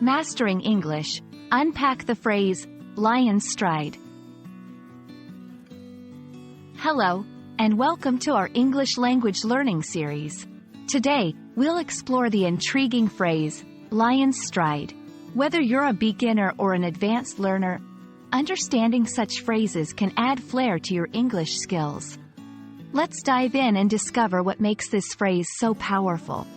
Mastering English, unpack the phrase, lion's stride. Hello, and welcome to our English language learning series. Today, we'll explore the intriguing phrase, lion's stride. Whether you're a beginner or an advanced learner, understanding such phrases can add flair to your English skills. Let's dive in and discover what makes this phrase so powerful.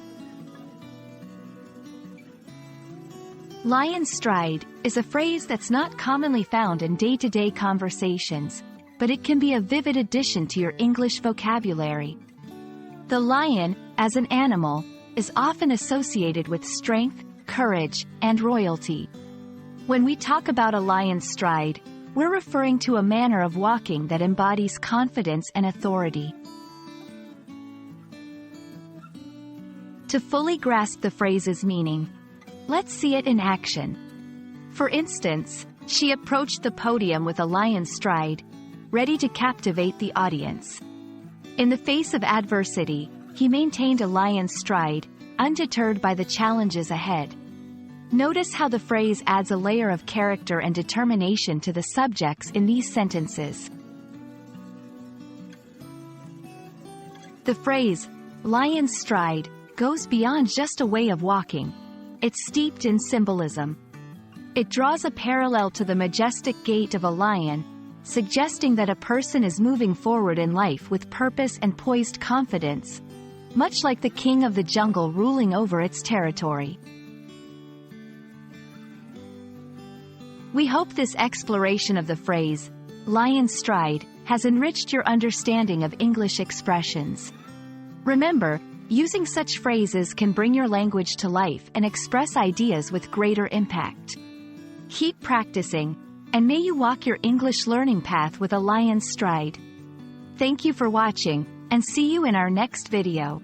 Lion's stride is a phrase that's not commonly found in day-to-day conversations, but it can be a vivid addition to your English vocabulary. The lion, as an animal, is often associated with strength, courage, and royalty. When we talk about a lion's stride, we're referring to a manner of walking that embodies confidence and authority. To fully grasp the phrase's meaning, let's see it in action. For instance, she approached the podium with a lion's stride, ready to captivate the audience. In the face of adversity, he maintained a lion's stride, undeterred by the challenges ahead. Notice how the phrase adds a layer of character and determination to the subjects in these sentences. The phrase, lion's stride, goes beyond just a way of walking. It's steeped in symbolism. It draws a parallel to the majestic gait of a lion, suggesting that a person is moving forward in life with purpose and poised confidence, much like the king of the jungle ruling over its territory. We hope this exploration of the phrase, lion's stride, has enriched your understanding of English expressions. Remember, using such phrases can bring your language to life and express ideas with greater impact. Keep practicing, and may you walk your English learning path with a lion's stride. Thank you for watching, and see you in our next video.